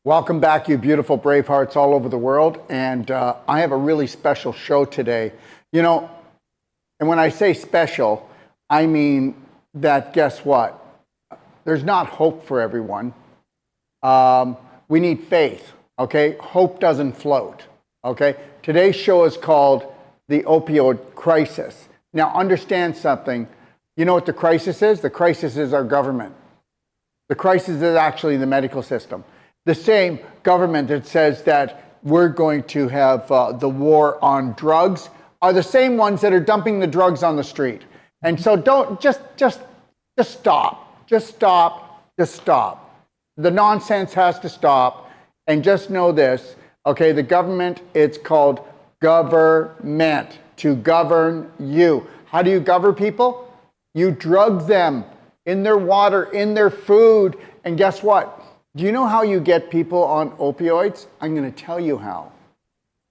Welcome back, you beautiful brave hearts all over the world. And I have a really special show today. You know, and when I say special, I mean that guess what? There's not hope for everyone. We need faith, okay? Hope doesn't float, okay? Today's show is called the Opioid Crisis. Now, understand something. You know what the crisis is? The crisis is our government. The crisis is actually the medical system. The same government that says that we're going to have the war on drugs are the same ones that are dumping the drugs on the street. And so don't just stop. Just stop. The nonsense has to stop. And just know this, okay, the government, it's called government, to govern you. How do you govern people? You drug them in their water, in their food, and guess what? Do you know how you get people on opioids? I'm going to tell you how.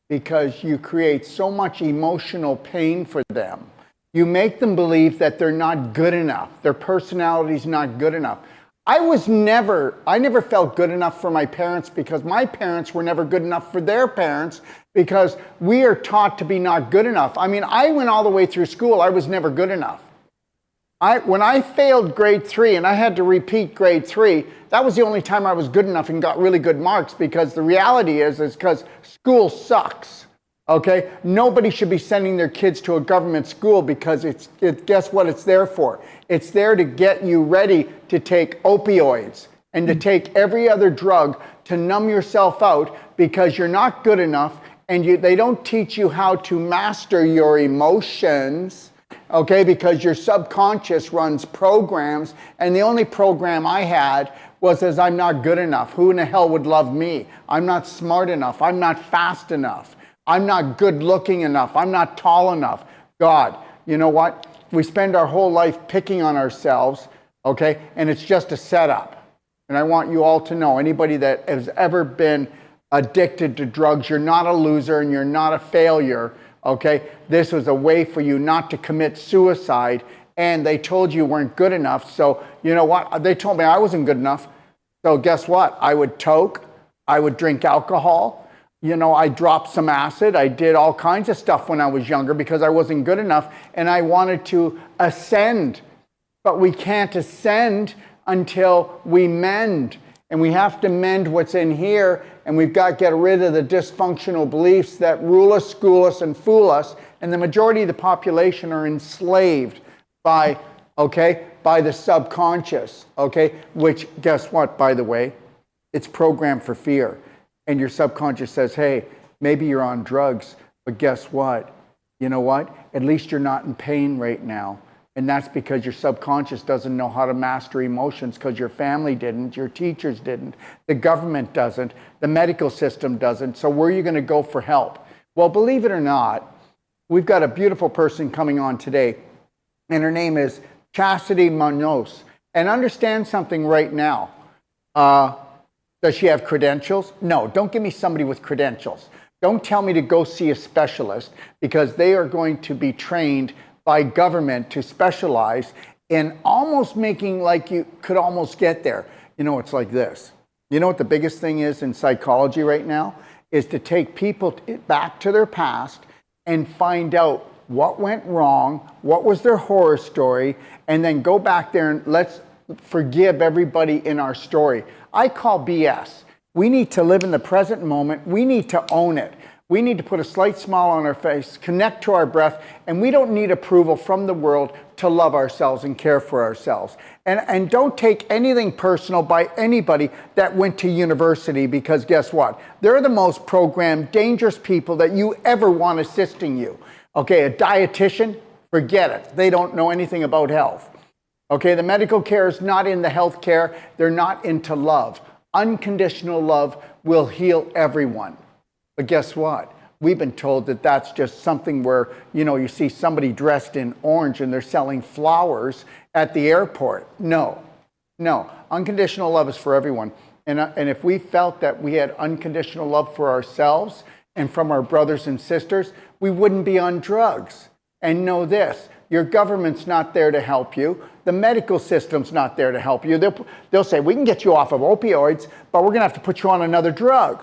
Because you create so much emotional pain for them. You make them believe that they're not good enough. Their personality's not good enough. I never felt good enough for my parents because my parents were never good enough for their parents because we are taught to be not good enough. I mean, I went all the way through school. I was never good enough. When I failed grade 3 and I had to repeat grade 3, that was the only time I was good enough and got really good marks because the reality is because school sucks, okay? Nobody should be sending their kids to a government school because guess what it's there for? It's there to get you ready to take opioids and to take every other drug to numb yourself out because you're not good enough and they don't teach you how to master your emotions. Okay, because your subconscious runs programs, and the only program I had was as I'm not good enough. Who in the hell would love me? I'm not smart enough. I'm not fast enough. I'm not good looking enough. I'm not tall enough. God, you know what? We spend our whole life picking on ourselves, okay, and it's just a setup. And I want you all to know, anybody that has ever been addicted to drugs, you're not a loser and you're not a failure. Okay, this was a way for you not to commit suicide, and they told you weren't good enough. So you know what? They told me I wasn't good enough. So guess what? I would toke, I would drink alcohol. You know, I dropped some acid. I did all kinds of stuff when I was younger because I wasn't good enough, and I wanted to ascend. But we can't ascend until we mend. And we have to mend what's in here, and we've got to get rid of the dysfunctional beliefs that rule us, school us, and fool us. And the majority of the population are enslaved by the subconscious, okay? Which, guess what, by the way? It's programmed for fear. And your subconscious says, hey, maybe you're on drugs, but guess what? You know what? At least you're not in pain right now. And that's because your subconscious doesn't know how to master emotions because your family didn't, your teachers didn't, the government doesn't, the medical system doesn't. So where are you going to go for help? Well, believe it or not, we've got a beautiful person coming on today, and her name is Chastity Munoz. And understand something right now. Does she have credentials? No, don't give me somebody with credentials. Don't tell me to go see a specialist because they are going to be trained by government to specialize in almost making like you could almost get there. You know, it's like this. You know what the biggest thing is in psychology right now? Is to take people back to their past and find out what went wrong, what was their horror story, and then go back there and let's forgive everybody in our story. I call BS. We need to live in the present moment. We need to own it. We need to put a slight smile on our face, connect to our breath, and we don't need approval from the world to love ourselves and care for ourselves. And don't take anything personal by anybody that went to university because guess what? They're the most programmed, dangerous people that you ever want assisting you. Okay, a dietitian, forget it. They don't know anything about health. Okay, the medical care is not in the health care. They're not into love. Unconditional love will heal everyone. But guess what? We've been told that that's just something where, you know, you see somebody dressed in orange and they're selling flowers at the airport. No. Unconditional love is for everyone. And if we felt that we had unconditional love for ourselves and from our brothers and sisters, we wouldn't be on drugs. And know this, Your government's not there to help you. The medical system's not there to help you. They'll say, we can get you off of opioids, but we're going to have to put you on another drug.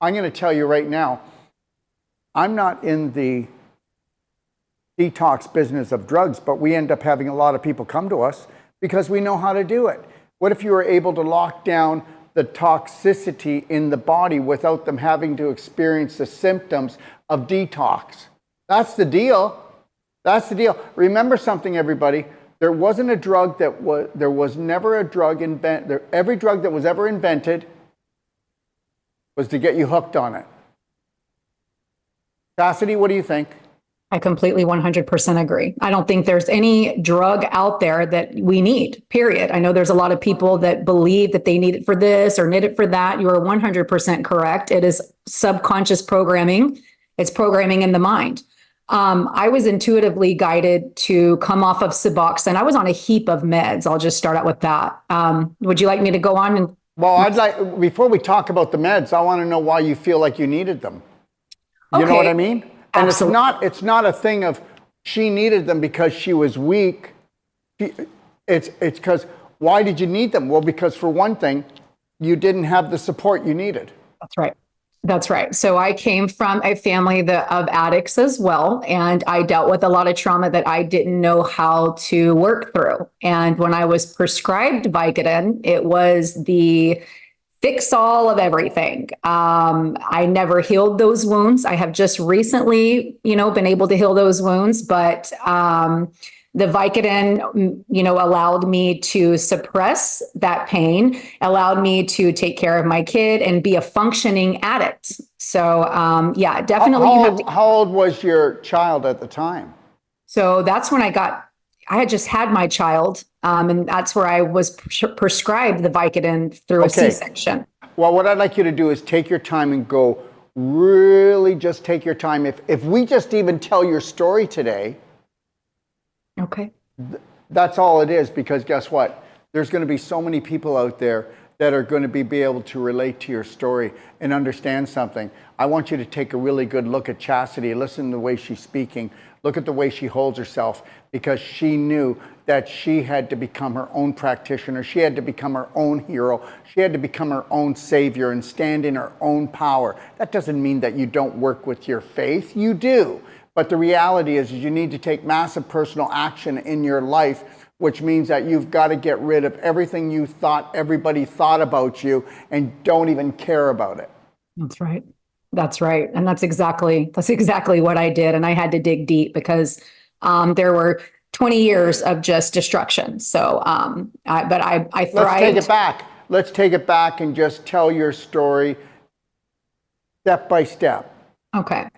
I'm going to tell you right now, I'm not in the detox business of drugs, but we end up having a lot of people come to us because we know how to do it. What if you were able to lock down the toxicity in the body without them having to experience the symptoms of detox? That's the deal. That's the deal. Remember something, everybody. There wasn't a drug there was never a drug invented. Every drug that was ever invented was to get you hooked on it. Cassidy, what do you think? I completely 100% agree. I don't think there's any drug out there that we need, period. I know there's a lot of people that believe that they need it for this or need it for that. You are 100% correct. It is subconscious programming. It's programming in the mind. I was intuitively guided to come off of Suboxone. I was on a heap of meds. I'll just start out with that. Would you like me to go on? Well, before we talk about the meds, I want to know why you feel like you needed them. You know what I mean? And Absolutely. it's not a thing of she needed them because she was weak. It's because, why did you need them? Well, because for one thing, you didn't have the support you needed. That's right. That's right. So I came from a family of addicts as well, and I dealt with a lot of trauma that I didn't know how to work through. And when I was prescribed Vicodin, it was the fix all of everything. I never healed those wounds. I have just recently, been able to heal those wounds, but the Vicodin, allowed me to suppress that pain, allowed me to take care of my kid and be a functioning addict. So, yeah, definitely. How old was your child at the time? So that's when I had just had my child. And that's where I was prescribed the Vicodin through a C-section. Well, what I'd like you to do is take your time and go really just take your time. If we just even tell your story today, okay, that's all it is, because guess what? There's going to be so many people out there that are going to be able to relate to your story and understand something. I want you to take a really good look at Chastity. Listen to the way she's speaking. Look at the way she holds herself, because she knew that she had to become her own practitioner. She had to become her own hero. She had to become her own savior and stand in her own power. That doesn't mean that you don't work with your faith. You do. But the reality is you need to take massive personal action in your life, which means that you've got to get rid of everything you thought everybody thought about you and don't even care about it. That's right. That's right. And that's exactly what I did. And I had to dig deep because there were 20 years of just destruction. So, I thrived. Let's take it back. Let's take it back and just tell your story step by step. Okay.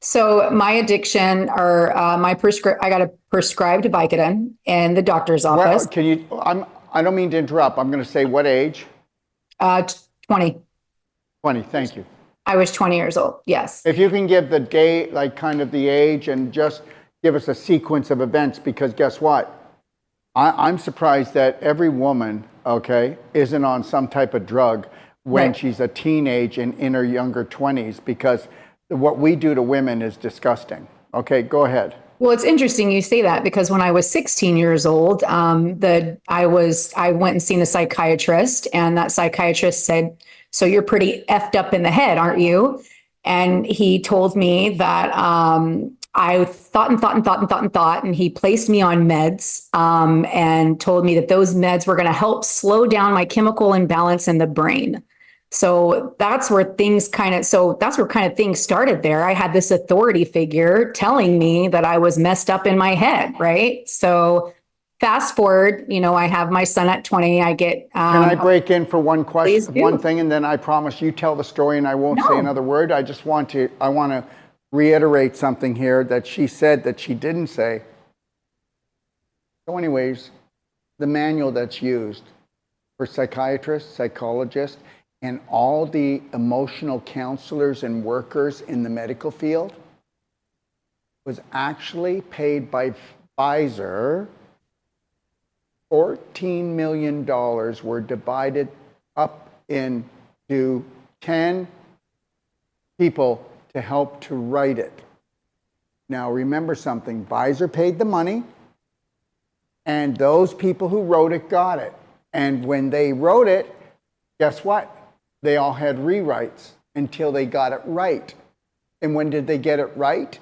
So my addiction, or I got a prescribed Vicodin in the doctor's office. I don't mean to interrupt. I'm going to say what age? 20. 20. Thank you. I was 20 years old. Yes. If you can give the date, like kind of the age, and just give us a sequence of events, because guess what? I'm surprised that every woman, isn't on some type of drug when she's a teenage and in her younger 20s, because what we do to women is disgusting. Okay, go ahead. Well, it's interesting you say that, because when I was 16 years old, I went and seen a psychiatrist, and that psychiatrist said, "So you're pretty effed up in the head, aren't you?" And he told me that I thought, and he placed me on meds, and told me that those meds were going to help slow down my chemical imbalance in the brain. So that's where things things started there. I had this authority figure telling me that I was messed up in my head, right? So fast forward, I have my son at 20. I get. Can I break in for one question, one thing, and then I promise you tell the story and I won't say another word. I want to reiterate something here that she said that she didn't say. So anyways, the manual that's used for psychiatrists, psychologists, and all the emotional counselors and workers in the medical field was actually paid by Pfizer. $14 million were divided up into 10 people to help to write it. Now remember something, Pfizer paid the money, and those people who wrote it got it. And when they wrote it, guess what? They all had rewrites until they got it right. And when did they get it right?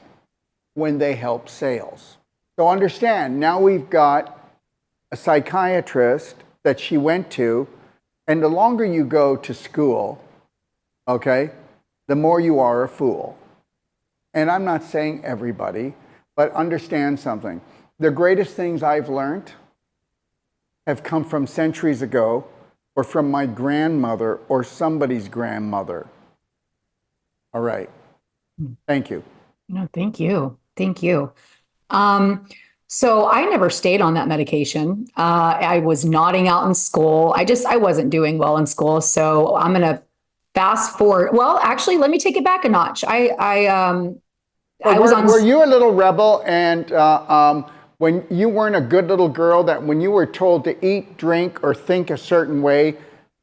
When they helped sales. So understand, now we've got a psychiatrist that she went to, and the longer you go to school, okay, the more you are a fool. And I'm not saying everybody, but understand something. The greatest things I've learned have come from centuries ago, or from my grandmother or somebody's grandmother. All right. Thank you. No, thank you. Thank you. So I never stayed on that medication. I was nodding out in school. I wasn't doing well in school. So I'm going to fast forward. Well, actually, let me take it back a notch. I was on. Were you a little rebel, and when you weren't a good little girl, that when you were told to eat, drink, or think a certain way,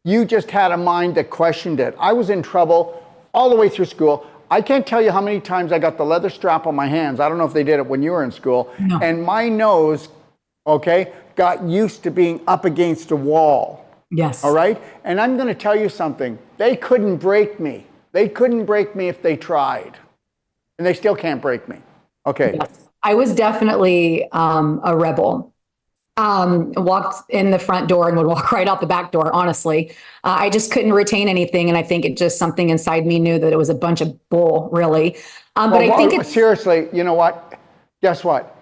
you just had a mind that questioned it? I was in trouble all the way through school. I can't tell you how many times I got the leather strap on my hands. I don't know if they did it when you were in school. No. And my nose, okay, got used to being up against a wall. Yes. All right? And I'm going to tell you something. They couldn't break me. They couldn't break me if they tried. And they still can't break me. Okay. Yes. I was definitely a rebel. Walked in the front door and would walk right out the back door, honestly. I just couldn't retain anything. And I think it just something inside me knew that it was a bunch of bull, really. But I think it's seriously, you know what? Guess what?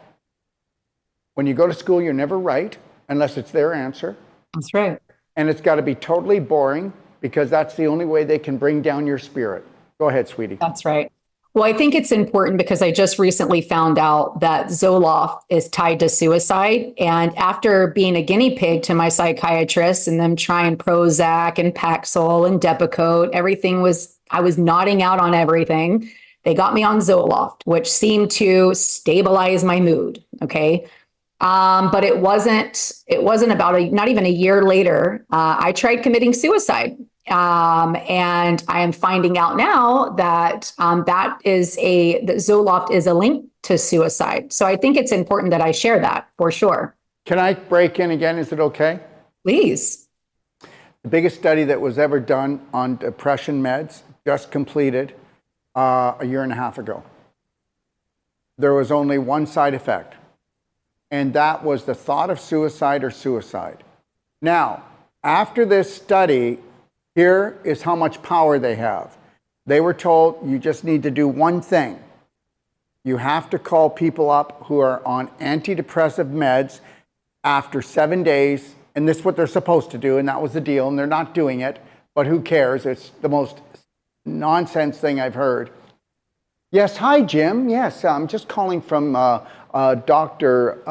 When you go to school, you're never right unless it's their answer. That's right. And it's got to be totally boring, because that's the only way they can bring down your spirit. Go ahead, sweetie. That's right. Well, I think it's important because I just recently found out that Zoloft is tied to suicide. And after being a guinea pig to my psychiatrist and them trying Prozac and Paxil and Depakote, I was nodding out on everything. They got me on Zoloft, which seemed to stabilize my mood. Okay. But it wasn't about not even a year later, I tried committing suicide. And I am finding out now that that Zoloft is a link to suicide. So I think it's important that I share that for sure. Can I break in again? Is it okay? Please. The biggest study that was ever done on depression meds just completed a year and a half ago. There was only one side effect, and that was the thought of suicide or suicide. Now, after this study, here is how much power they have. They were told, you just need to do one thing. You have to call people up who are on antidepressive meds after 7 days, and this is what they're supposed to do, and that was the deal, and they're not doing it, but who cares? It's the most nonsense thing I've heard. Yes, hi, Jim. Yes, I'm just calling from Dr.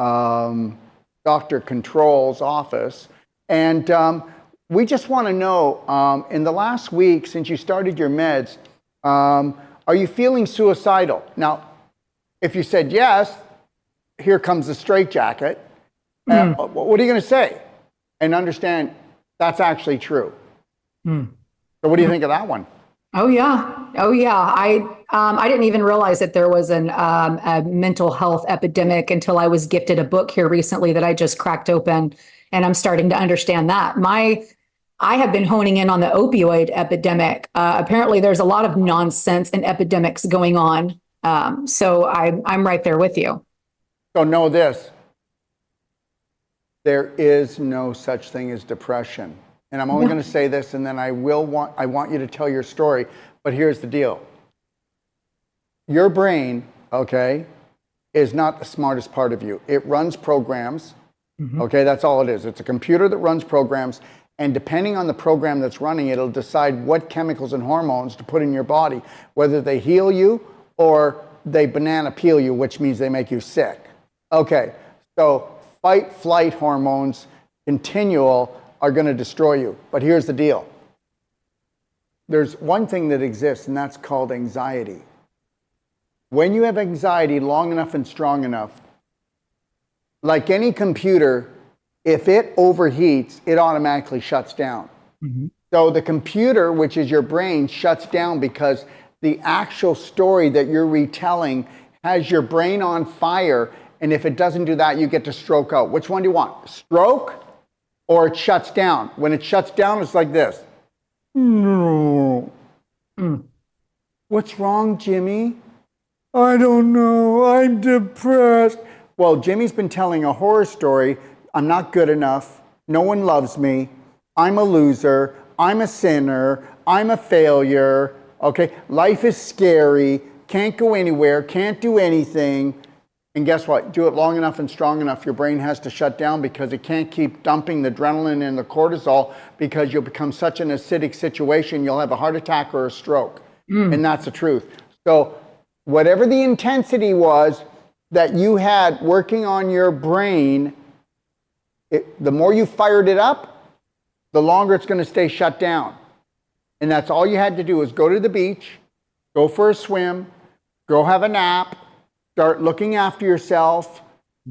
Control's office, and we just want to know, in the last week since you started your meds, are you feeling suicidal? Now, if you said yes, here comes the straitjacket. What are you going to say? And understand that's actually true. So what do you think of that one? Oh yeah. I didn't even realize that there was a mental health epidemic until I was gifted a book here recently that I just cracked open, and I'm starting to understand that. I have been honing in on the opioid epidemic. Apparently, there's a lot of nonsense and epidemics going on. So I'm right there with you. So know this: there is no such thing as depression. And I'm only going to say this, and then I want you to tell your story. But here's the deal: your brain, okay, is not the smartest part of you. It runs programs. Okay, that's all it is. It's a computer that runs programs. And depending on the program that's running, it'll decide what chemicals and hormones to put in your body, whether they heal you or they banana peel you, which means they make you sick. Okay, so fight, flight hormones, continual, are going to destroy you. But here's the deal. There's one thing that exists, and that's called anxiety. When you have anxiety long enough and strong enough, like any computer, if it overheats, it automatically shuts down. So the computer, which is your brain, shuts down because the actual story that you're retelling has your brain on fire. And if it doesn't do that, you get to stroke out. Which one do you want? Stroke or it shuts down? When it shuts down, it's like this. No. What's wrong, Jimmy? I don't know. I'm depressed. Well, Jimmy's been telling a horror story. I'm not good enough. No one loves me. I'm a loser. I'm a sinner. I'm a failure. Okay? Life is scary. Can't go anywhere. Can't do anything. And guess what? Do it long enough and strong enough, your brain has to shut down because it can't keep dumping the adrenaline and the cortisol because you'll become such an acidic situation, you'll have a heart attack or a stroke. And that's the truth. So whatever the intensity was that you had working on your brain, the more you fired it up, the longer it's going to stay shut down. And that's all you had to do is go to the beach, go for a swim, go have a nap, start looking after yourself,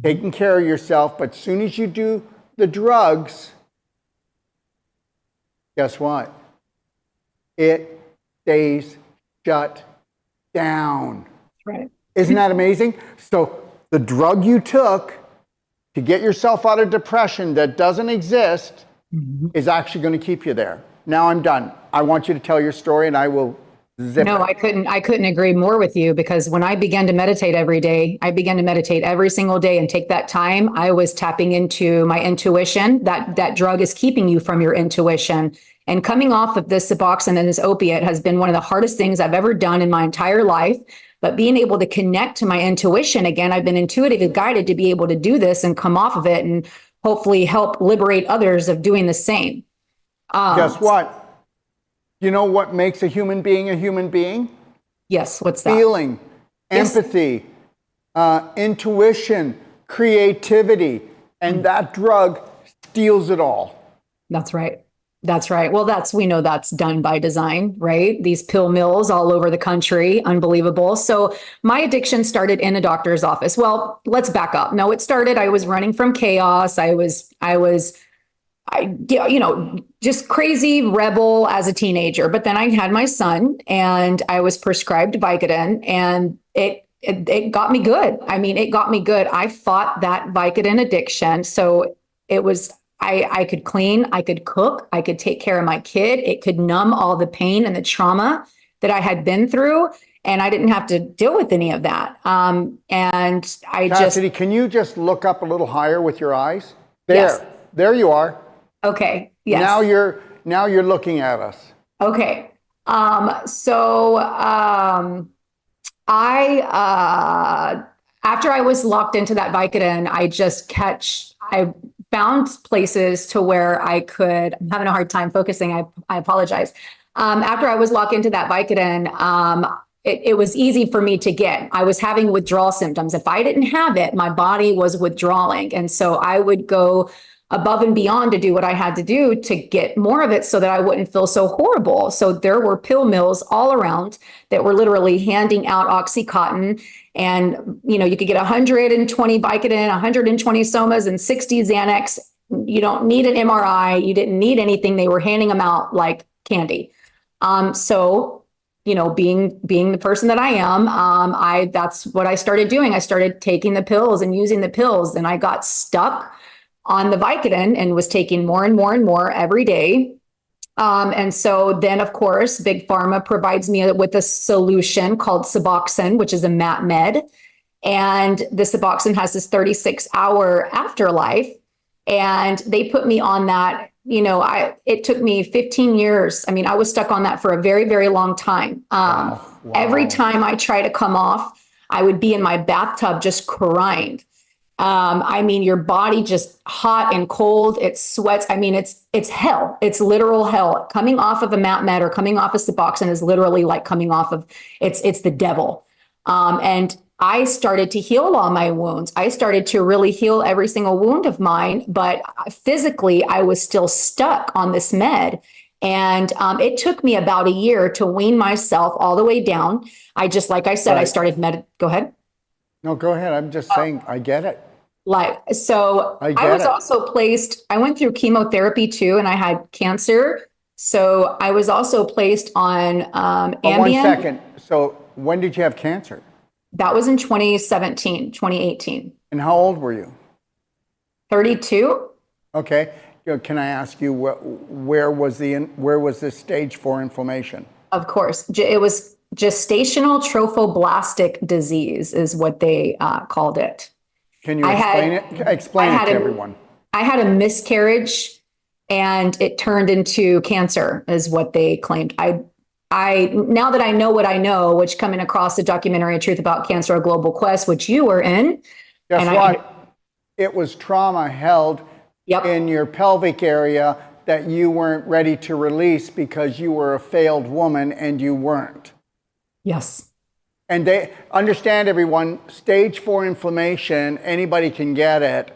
taking care of yourself. But as soon as you do the drugs, guess what? It stays shut down. Right. Isn't that amazing? So the drug you took to get yourself out of depression that doesn't exist is actually going to keep you there. Now I'm done. I want you to tell your story and I will zip No, it. I couldn't agree more with you, because when I began to meditate every day, I began to meditate every single day and take that time. I was tapping into my intuition. That drug is keeping you from your intuition. And coming off of this Suboxone and this opiate has been one of the hardest things I've ever done in my entire life. But being able to connect to my intuition again, I've been intuitively guided to be able to do this and come off of it and hopefully help liberate others of doing the same. Guess what? You know what makes a human being a human being? Yes, what's that? Feeling, Yes. empathy, intuition, creativity. And that drug steals it all. That's right. That's right. Well, we know that's done by design, right? These pill mills all over the country, unbelievable. So my addiction started in a doctor's office. Well, let's back up. No, I was running from chaos. Just crazy rebel as a teenager. But then I had my son and I was prescribed Vicodin, and it got me good. I mean, it got me good. I fought that Vicodin addiction. So it was, I could clean, I could cook, I could take care of my kid. It could numb all the pain and the trauma that I had been through. And I didn't have to deal with any of that. And I Cassidy, can you just look up a little higher with your eyes? There, Yes. There you are. Okay. Yes. Now you're looking at us. Okay. After I was locked into that Vicodin, I found places to where I'm having a hard time focusing. I apologize. After I was locked into that Vicodin, it was easy for me to get. I was having withdrawal symptoms. If I didn't have it, my body was withdrawing. And so I would go above and beyond to do what I had to do to get more of it so that I wouldn't feel so horrible. So there were pill mills all around that were literally handing out Oxycontin, and you could get 120 Vicodin, 120 Somas, and 60 Xanax. You don't need an MRI. You didn't need anything. They were handing them out like candy. So being the person that I am, that's what I started doing. I started taking the pills and using the pills, and I got stuck on the Vicodin and was taking more and more and more every day. And so then, of course, Big Pharma provides me with a solution called Suboxone, which is a MAT med. And the Suboxone has this 36-hour afterlife. And they put me on that. It took me 15 years. I mean, I was stuck on that for a very, very long time. Wow. Every time I try to come off, I would be in my bathtub just crying. Your body just hot and cold. It sweats. I mean, it's hell. It's literal hell. Coming off of a MAT med or coming off of Suboxone is literally like coming off of it's the devil. And I started to heal all my wounds. I started to really heal every single wound of mine, but physically I was still stuck on this med. And it took me about a year to wean myself all the way down. Like I said, Right. I started Go ahead. No, go ahead. I'm just saying, I get it. I was it. also I went through chemotherapy too, and I had cancer. So I was also placed on But one Ambien. second. So when did you have cancer? That was in 2017, 2018. And how old were you? 32. Okay. Can I ask you where was this stage 4 inflammation? Of course. It was gestational trophoblastic disease is what they called it. Can you I explain had, it? Explain it to everyone. I had a miscarriage and it turned into cancer is what they claimed. I now that I know what I know, which coming across the documentary A Truth About Cancer, A Global Quest, which you were in. Guess what? It was trauma held in your pelvic area that you weren't ready to release because you were a failed woman and you weren't. Yes. And they understand, everyone, stage 4 inflammation, anybody can get it.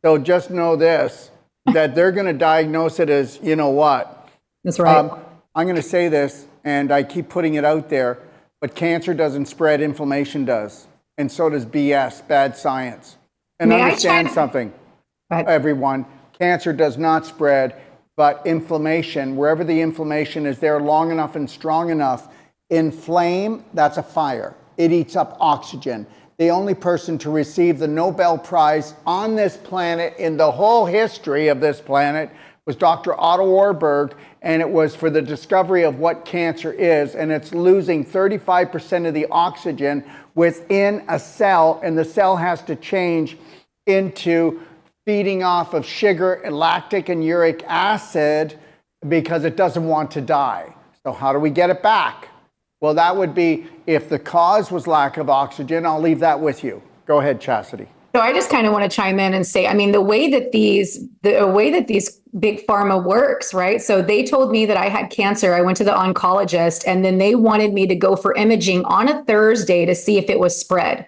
So just know this, that they're going to diagnose it as, you know what? That's right. I'm going to say this, and I keep putting it out there, but cancer doesn't spread, inflammation does. And so does BS, bad science. And understand something, everyone, cancer does not spread, but inflammation, wherever the inflammation is there long enough and strong enough, inflame, that's a fire. It eats up oxygen. The only person to receive the Nobel Prize on this planet in the whole history of this planet was Dr. Otto Warburg, and it was for the discovery of what cancer is, and it's losing 35% of the oxygen within a cell, and the cell has to change into feeding off of sugar and lactic and uric acid because it doesn't want to die. So how do we get it back? Well, that would be if the cause was lack of oxygen. I'll leave that with you. Go ahead, Chastity. So I just kind of want to chime in and say, I mean, the way that these big pharma works, right? So they told me that I had cancer. I went to the oncologist, and then they wanted me to go for imaging on a Thursday to see if it was spread.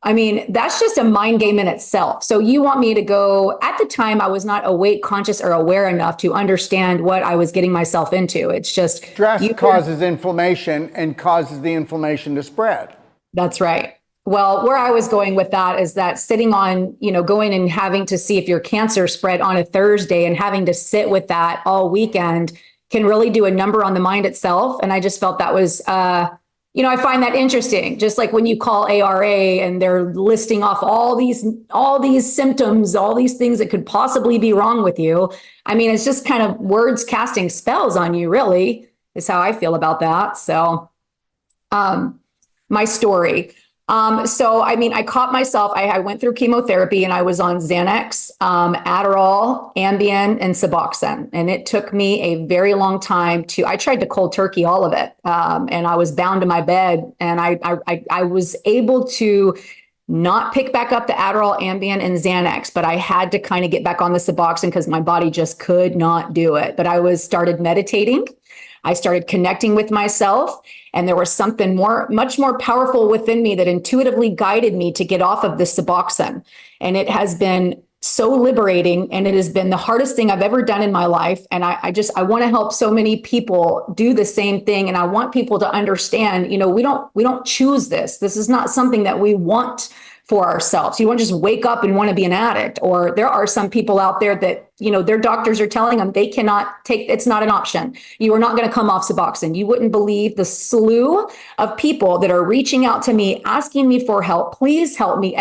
I mean, that's just a mind game in itself. So you want me to go, at the time, I was not awake, conscious, or aware enough to understand what I was getting myself into. It's just stress causes inflammation and causes the inflammation to spread. That's right. Well, where I was going with that is that sitting on, going and having to see if your cancer spread on a Thursday and having to sit with that all weekend can really do a number on the mind itself. And I just felt that was, I find that interesting. Just like when you call ARA and they're listing off all these symptoms, all these things that could possibly be wrong with you. I mean, it's just kind of words casting spells on you, really, is how I feel about that. So, my story. I caught myself. I went through chemotherapy and I was on Xanax, Adderall, Ambien, and Suboxone. And it took me a very long time I tried to cold turkey all of it. And I was bound to my bed, and I was able to not pick back up the Adderall, Ambien, and Xanax, but I had to kind of get back on the Suboxone because my body just could not do it. But I started meditating. I started connecting with myself, and there was something much more powerful within me that intuitively guided me to get off of the Suboxone. And it has been so liberating, and it has been the hardest thing I've ever done in my life. And I want to help so many people do the same thing. And I want people to understand, we don't choose this. This is not something that we want for ourselves. You won't just wake up and want to be an addict. Or there are some people out there that, their doctors are telling them they cannot take, it's not an option. You are not going to come off Suboxone. You wouldn't believe the slew of people that are reaching out to me, asking me for help. Please help me, !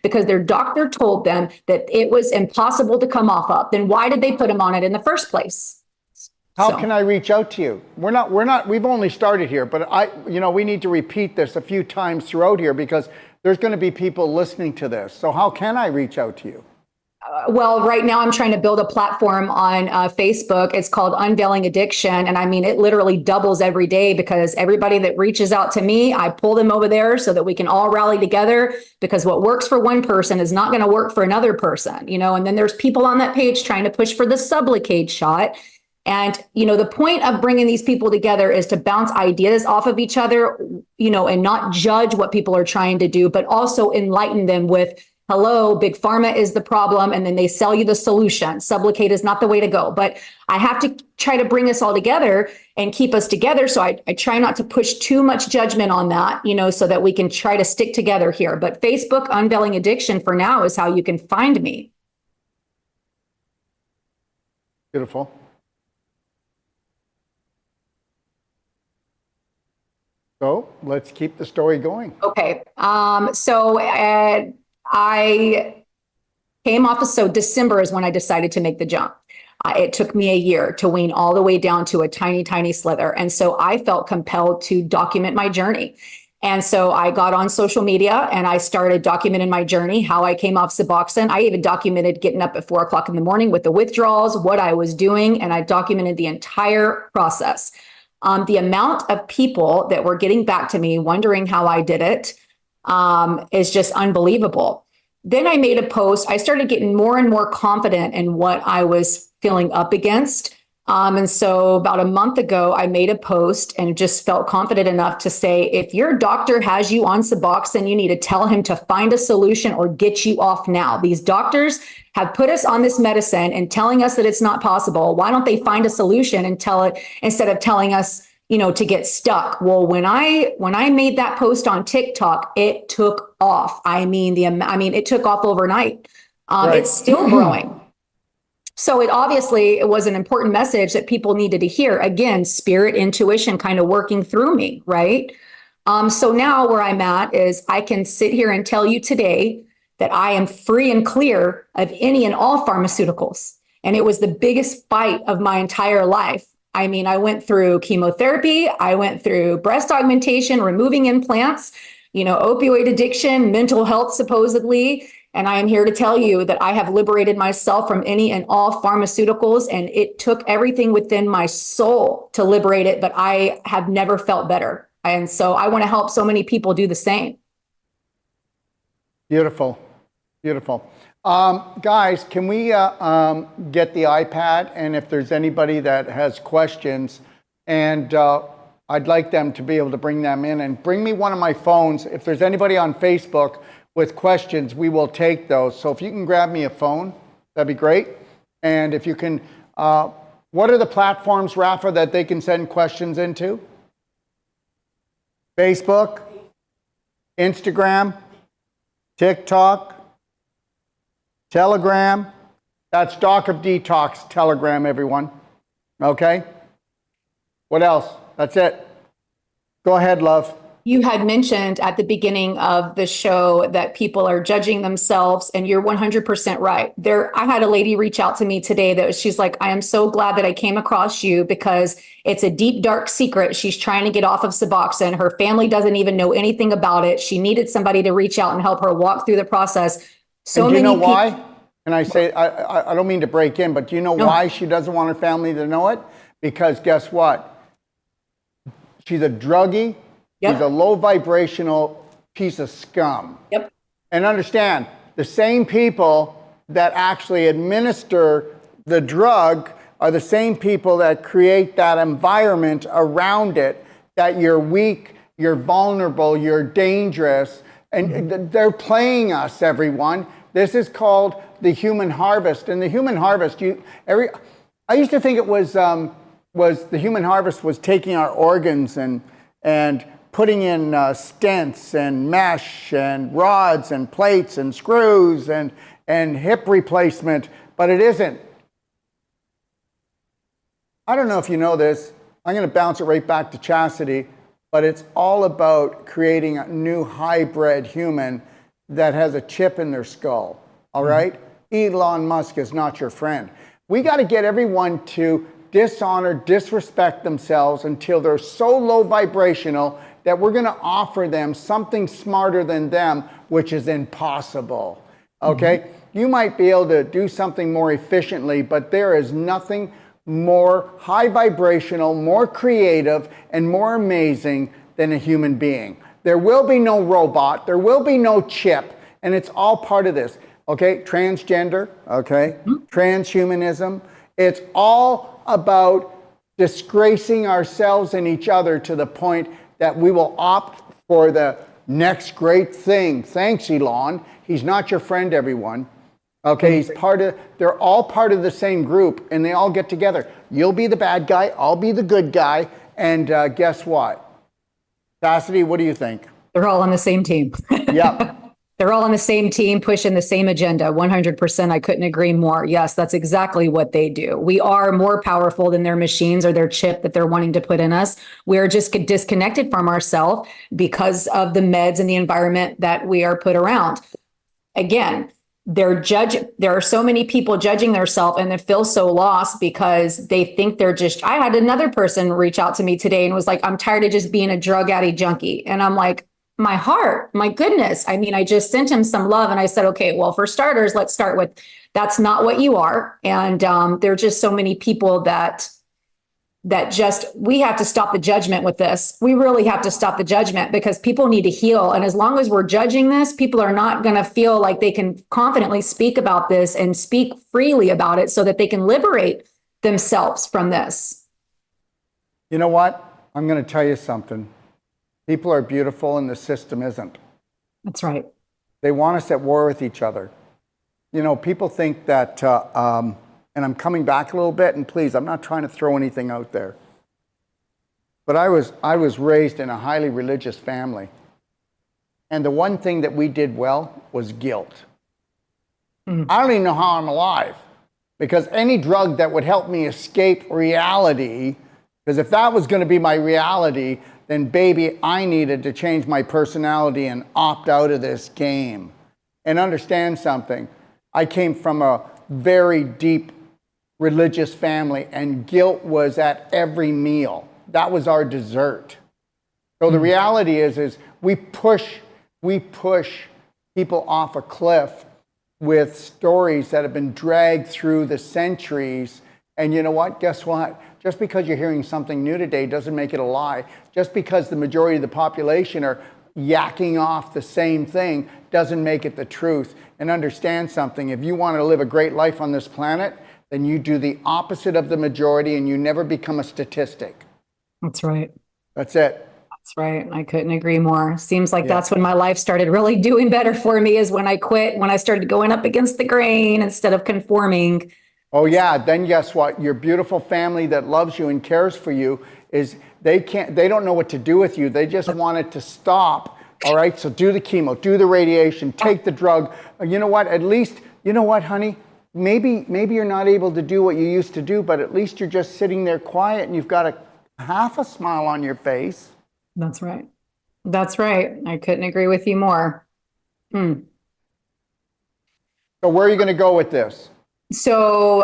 Because their doctor told them that it was impossible to come off of. Then why did they put them on it in the first place? How can I reach out to you? We've only started here, but we need to repeat this a few times throughout here because there's going to be people listening to this. So how can I reach out to you? Well, right now I'm trying to build a platform on Facebook. It's called Unveiling Addiction. And I mean, it literally doubles every day because everybody that reaches out to me, I pull them over there so that we can all rally together, because what works for one person is not going to work for another person, and then there's people on that page trying to push for the Sublocade shot. And, the point of bringing these people together is to bounce ideas off of each other, and not judge what people are trying to do, but also enlighten them with, hello, big pharma is the problem. And then they sell you the solution. Sublocade is not the way to go. But I have to try to bring us all together and keep us together. So I try not to push too much judgment on that, so that we can try to stick together here. But Facebook Unveiling Addiction for now is how you can find me. Beautiful. So let's keep the story going. Okay. I came off of, so December is when I decided to make the jump. It took me a year to wean all the way down to a tiny, tiny slither. And so I felt compelled to document my journey. And so I got on social media and I started documenting my journey, how I came off Suboxone. I even documented getting up at 4 o'clock in the morning with the withdrawals, what I was doing, and I documented the entire process. The amount of people that were getting back to me, wondering how I did it, is just unbelievable. Then I made a post. I started getting more and more confident in what I was feeling up against. And so about a month ago, I made a post and just felt confident enough to say, if your doctor has you on Suboxone, you need to tell him to find a solution or get you off now. These doctors have put us on this medicine and telling us that it's not possible. Why don't they find a solution and tell it instead of telling us, to get stuck? Well, when I made that post on TikTok, it took off. It took off overnight. Right. It's still growing. So it was an important message that people needed to hear. Again, spirit, intuition kind of working through me, right? So now where I'm at is I can sit here and tell you today that I am free and clear of any and all pharmaceuticals. And it was the biggest fight of my entire life. I went through chemotherapy, I went through breast augmentation, removing implants, opioid addiction, mental health, supposedly. And I am here to tell you that I have liberated myself from any and all pharmaceuticals. And it took everything within my soul to liberate it, but I have never felt better. And so I want to help so many people do the same. Beautiful. Beautiful. Guys, can we get the iPad? And if there's anybody that has questions, and I'd like them to be able to bring them in, and bring me one of my phones. If there's anybody on Facebook with questions, we will take those. So if you can grab me a phone, that'd be great. And if you can, what are the platforms, Rafa, that they can send questions into? Facebook, Instagram, TikTok, Telegram. That's Doc of Detox Telegram, everyone. Okay? What else? That's it. Go ahead, love. You had mentioned at the beginning of the show that people are judging themselves, and you're 100% right. I had a lady reach out to me today she's like, I am so glad that I came across you because it's a deep, dark secret. She's trying to get off of Suboxone. Her family doesn't even know anything about it. She needed somebody to reach out and help her walk through the process. So do you know why? And I say, I don't mean to break in, but do you know why she doesn't want her family to know it? Because guess what? She's a druggie. Yep. She's a low vibrational piece of scum. Yep. And understand, the same people that actually administer the drug are the same people that create that environment around it, that you're weak, you're vulnerable, you're dangerous. And they're playing us, everyone. This is called the human harvest. And the human harvest, I used to think it was the human harvest was taking our organs and putting in stents and mesh and rods and plates and screws and hip replacement, but it isn't. I don't know if you know this. I'm going to bounce it right back to Chastity, but it's all about creating a new hybrid human that has a chip in their skull, all right? Elon Musk is not your friend. We got to get everyone to dishonor, disrespect themselves until they're so low vibrational that we're going to offer them something smarter than them, which is impossible, okay? You might be able to do something more efficiently, but there is nothing more high vibrational, more creative, and more amazing than a human being. There will be no robot, there will be no chip, and it's all part of this, okay? Transgender, okay? Transhumanism. It's all about disgracing ourselves and each other to the point that we will opt for the next great thing. Thanks, Elon. He's not your friend, everyone. Okay, they're all part of the same group, and they all get together. You'll be the bad guy, I'll be the good guy, and guess what? Chastity, what do you think? They're all on the same team. Yep. They're all on the same team, pushing the same agenda. 100%. I couldn't agree more. Yes, that's exactly what they do. We are more powerful than their machines or their chip that they're wanting to put in us. We're just disconnected from ourselves because of the meds and the environment that we are put around. Again, there are so many people judging themselves and they feel so lost because they think they're just. I had another person reach out to me today and was like, I'm tired of just being a drug addict junkie. And I'm like, my heart, my goodness. I mean, I just sent him some love and I said, okay, well, for starters, let's start with that's not what you are. And there are just so many people that just, we have to stop the judgment with this. We really have to stop the judgment because people need to heal. And as long as we're judging this, people are not going to feel like they can confidently speak about this and speak freely about it so that they can liberate themselves from this. You know what? I'm going to tell you something. People are beautiful and the system isn't. That's right. They want us at war with each other. You know, people think that, and I'm coming back a little bit, and please, I'm not trying to throw anything out there. But I was raised in a highly religious family. And the one thing that we did well was guilt. I don't even know how I'm alive. Because any drug that would help me escape reality, because if that was going to be my reality, then baby, I needed to change my personality and opt out of this game. And understand something. I came from a very deep religious family, and guilt was at every meal. That was our dessert. So the reality is we push people off a cliff with stories that have been dragged through the centuries. And you know what? Guess what? Just because you're hearing something new today doesn't make it a lie. Just because the majority of the population are yakking off the same thing doesn't make it the truth. And understand something. If you want to live a great life on this planet, then you do the opposite of the majority and you never become a statistic. That's right. That's it. That's right. I couldn't agree more. Seems like that's when my life started really doing better for me, is when I quit, when I started going up against the grain instead of conforming. Oh yeah, then guess what? Your beautiful family that loves you and cares for you they don't know what to do with you. They just want it to stop. All right, so do the chemo, do the radiation, take the drug. You know what? At least, you know what, honey? Maybe you're not able to do what you used to do, but at least you're just sitting there quiet and you've got half a smile on your face. That's right. That's right. I couldn't agree with you more. So where are you going to go with this? So,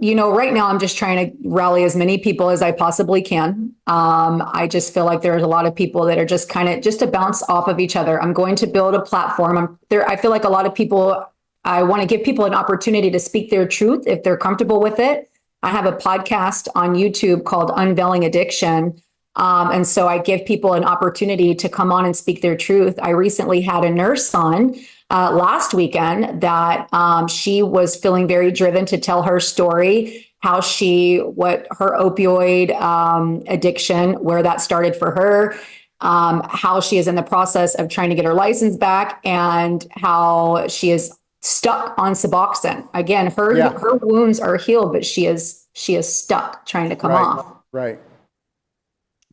right now I'm just trying to rally as many people as I possibly can. I just feel like there's a lot of people that are just kind of just to bounce off of each other. I'm going to build a platform. I feel like a lot of people, I want to give people an opportunity to speak their truth if they're comfortable with it. I have a podcast on YouTube called Unveiling Addiction. And so I give people an opportunity to come on and speak their truth. I recently had a nurse on last weekend that she was feeling very driven to tell her story, what her opioid addiction, where that started for her, how she is in the process of trying to get her license back, and how she is stuck on Suboxone. Again, her wounds are healed, but she is stuck trying to come off. Right.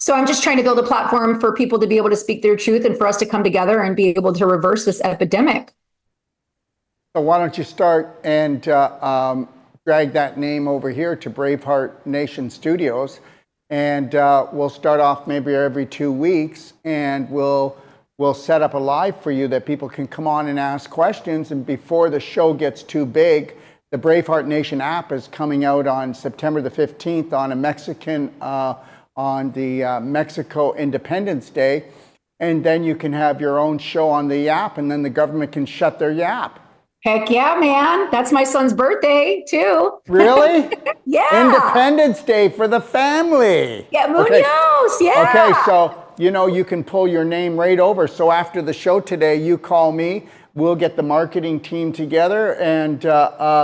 So I'm just trying to build a platform for people to be able to speak their truth and for us to come together and be able to reverse this epidemic. So why don't you start and drag that name over here to Braveheart Nation Studios, and we'll start off maybe every 2 weeks, and we'll set up a live for you that people can come on and ask questions. And before the show gets too big, the Braveheart Nation app is coming out on September the 15th on the Mexico Independence Day, and then you can have your own show on the app, and then the government can shut their yap. Heck yeah, man. That's my son's birthday too. Really? Yeah. Independence Day for the family. Yeah, Munoz, yeah. Okay, so you can pull your name right over. So after the show today, you call me. We'll get the marketing team together, and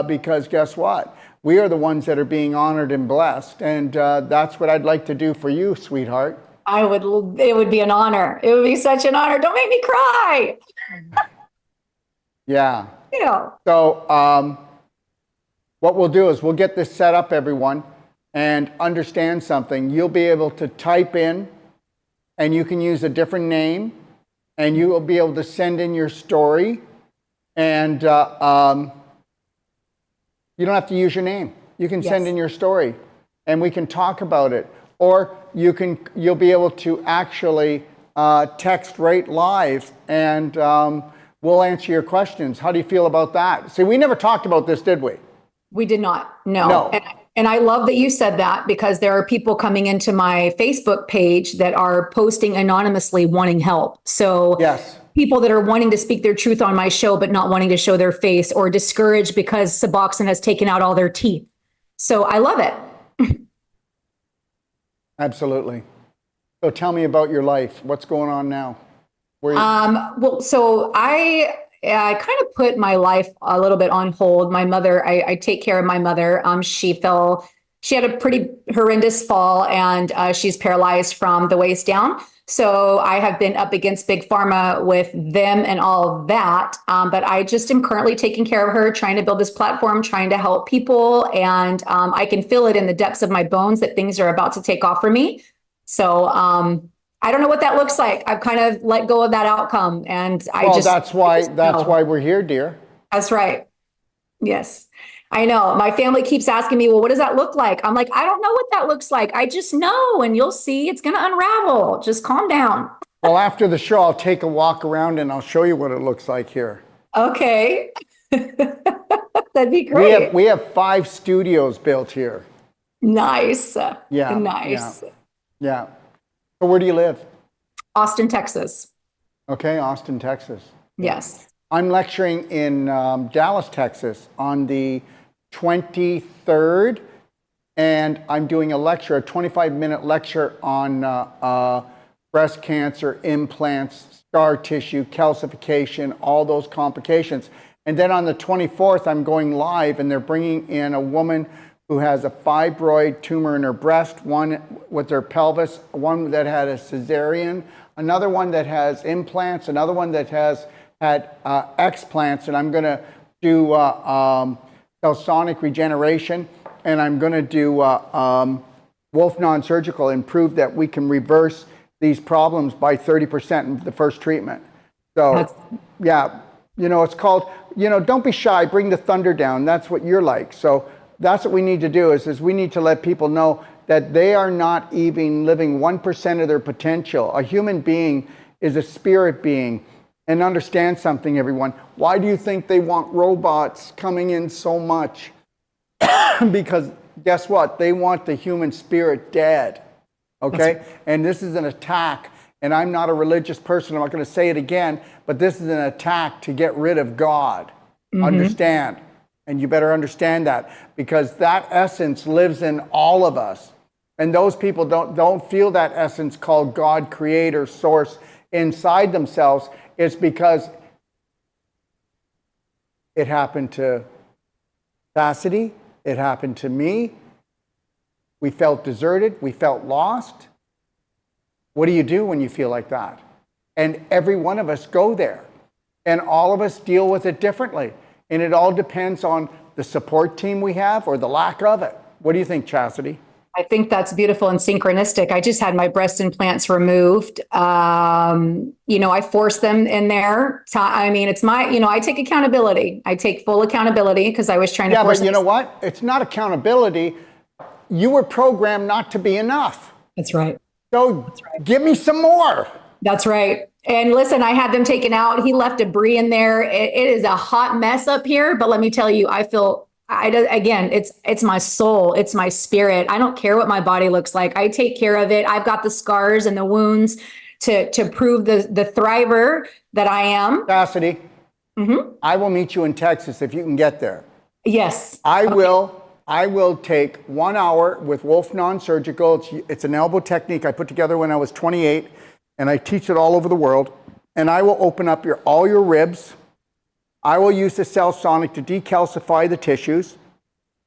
because guess what? We are the ones that are being honored and blessed, and that's what I'd like to do for you, sweetheart. It would be an honor. It would be such an honor. Don't make me cry. Yeah. So what we'll do is we'll get this set up, everyone, and understand something. You'll be able to type in, and you can use a different name, and you will be able to send in your story, And you don't have to use your name. You can send Yes. in your story and we can talk about it. Or you'll be able to actually text right live and we'll answer your questions. How do you feel about that? See, we never talked about this, did we? We did not. No. No. And I love that you said that, because there are people coming into my Facebook page that are posting anonymously wanting help. So Yes. people that are wanting to speak their truth on my show, but not wanting to show their face, or discouraged because Suboxone has taken out all their teeth. So I love it. Absolutely. So tell me about your life. What's going on now? Well, so I kind of put my life a little bit on hold. My mother, I take care of my mother. She had a pretty horrendous fall, and she's paralyzed from the waist down. So I have been up against big pharma with them and all of that. But I just am currently taking care of her, trying to build this platform, trying to help people. And I can feel it in the depths of my bones that things are about to take off for me. So I don't know what that looks like. I've kind of let go of that outcome. And that's why we're here, dear. That's right. Yes. I know. My family keeps asking me, well, what does that look like? I'm like, I don't know what that looks like. I just know, and you'll see it's going to unravel. Just calm down. Well, after the show, I'll take a walk around and I'll show you what it looks like here. Okay. That'd be great. We have 5 studios built here. Nice. Yeah. Nice. Yeah. So where do you live? Austin, Texas. Okay, Austin, Texas. Yes. I'm lecturing in Dallas, Texas on the 23rd, and I'm doing a 25-minute lecture on breast cancer, implants, scar tissue, calcification, all those complications. And then on the 24th, I'm going live, and they're bringing in a woman who has a fibroid tumor in her breast, one with her pelvis, one that had a cesarean, another one that has implants, another one that has had explants, and I'm going to do cell-sonic regeneration, and I'm going to do Wolf non-surgical and prove that we can reverse these problems by 30% in the first treatment. So, yeah, it's called, don't be shy, bring the thunder down. That's what you're like. So that's what we need to do is we need to let people know that they are not even living 1% of their potential. A human being is a spirit being. And understand something, everyone. Why do you think they want robots coming in so much? Because guess what? They want the human spirit dead. Okay? And this is an attack. And I'm not a religious person. I'm not going to say it again. But this is an attack to get rid of God. Mm-hmm. Understand? And you better understand that. Because that essence lives in all of us. And those people don't feel that essence called God, creator, source inside themselves. It's because it happened to Cassidy, it happened to me. We felt deserted, we felt lost. What do you do when you feel like that? And every one of us go there. And all of us deal with it differently. And it all depends on the support team we have or the lack of it. What do you think, Chastity? I think that's beautiful and synchronistic. I just had my breast implants removed. I forced them in there. It's I take accountability. I take full accountability because I was trying to force. Yeah, but you know what? It's not accountability. You were programmed not to be enough. That's right. So give me some more. That's right. And listen, I had them taken out. He left debris in there. It is a hot mess up here. But let me tell you, it's my soul. It's my spirit. I don't care what my body looks like. I take care of it. I've got the scars and the wounds to prove the thriver that I am. Cassidy, mm-hmm. I will meet you in Texas if you can get there. Yes. I will take 1 hour with Wolf non-surgical. It's an elbow technique I put together when I was 28, and I teach it all over the world. And I will open up all your ribs. I will use the cell sonic to decalcify the tissues,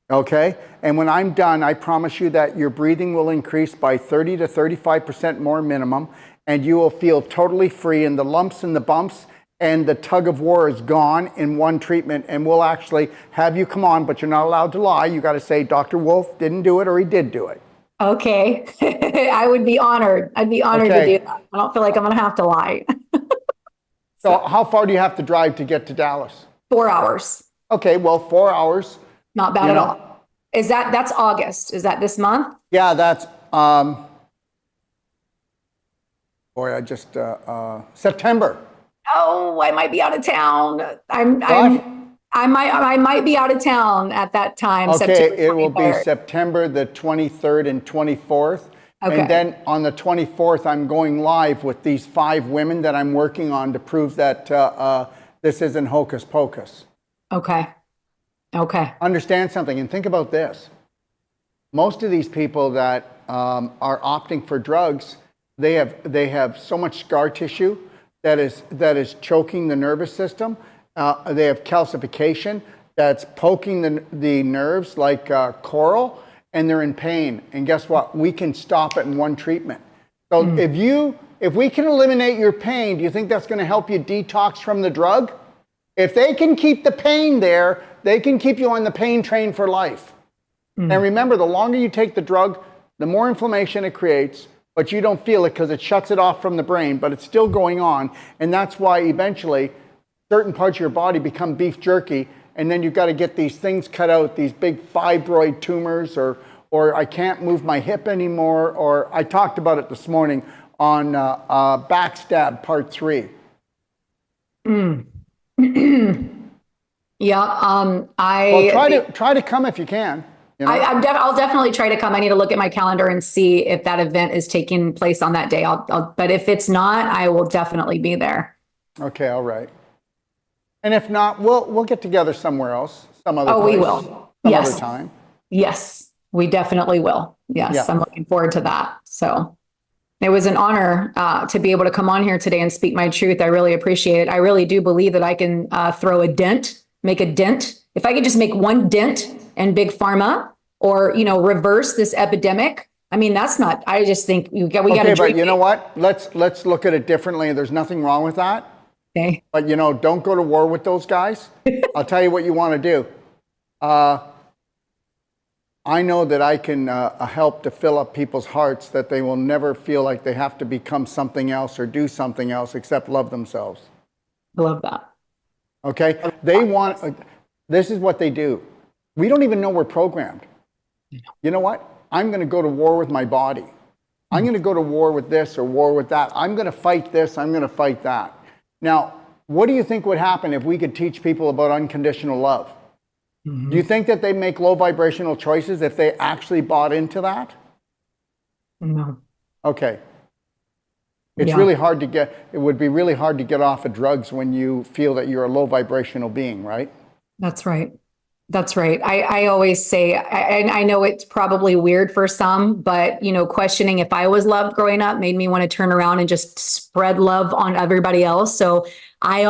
okay? And when I'm done, I promise you that your breathing will increase by 30 to 35% more minimum, and you will feel totally free, and the lumps and the bumps and the tug of war is gone in one treatment, and we'll actually have you come on, but you're not allowed to lie. You got to say, Dr. Wolf didn't do it or he did do it. Okay. I would be honored. I'd be honored to do that. I don't feel like I'm going to have to lie. So how far do you have to drive to get to Dallas? 4 hours. Okay, well, 4 hours, Not bad you at know, all. That's August? Is that this month? yeah, that's, boy, September. Oh, I might be out of town. What? I might be out of town at that time, Okay, September it will be 23rd. September the 23rd and 24th. And Okay. then on the 24th, I'm going live with these 5 women that I'm working on to prove that this isn't hocus pocus. Okay. Okay. Understand something and think about this. Most of these people that are opting for drugs, they have so much scar tissue that is choking the nervous system. They have calcification that's poking the nerves like coral, and they're in pain. And guess what? We can stop it in one treatment. So if we can eliminate your pain, do you think that's going to help you detox from the drug? If they can keep the pain there, they can keep you on the pain train for life. And remember, the longer you take the drug, the more inflammation it creates, but you don't feel it because it shuts it off from the brain, but it's still going on. And that's why eventually certain parts of your body become beef jerky, and then you've got to get these things cut out, these big fibroid tumors, or I can't move my hip anymore, or I talked about it this morning on Backstab Part 3. Yeah. Well, try to come if you can. You know? I'll definitely try to come. I need to look at my calendar and see if that event is taking place on that day. But if it's not, I will definitely be there. Okay, all right. And if not, we'll get together somewhere else, some other Oh, place, we will. some Yes. other time. Yes, we definitely will. Yes, Yeah. I'm looking forward to that. So it was an honor to be able to come on here today and speak my truth. I really appreciate it. I really do believe that I can throw a dent, make a dent. If I could just make one dent in big pharma, or reverse this epidemic. I mean, that's not. I just think we got to. Okay, but you know what? Let's look at it differently. There's nothing wrong with that. Okay. But don't go to war with those guys. I'll tell you what you want to do. I know that I can help to fill up people's hearts that they will never feel like they have to become something else or do something else except love themselves. I love that. Okay? This is what they do. We don't even know we're programmed. You know what? I'm going to go to war with my body. I'm going to go to war with this or war with that. I'm going to fight this. I'm going to fight that. Now, what do you think would happen if we could teach people about unconditional love? Do you think that they make low vibrational choices if they actually bought into that? No. Okay. It would be really hard to get off of drugs when you feel that you're a low vibrational being, right? That's right. That's right. I always say, and I know it's probably weird for some, but questioning if I was loved growing up made me want to turn around and just spread love on everybody else. So I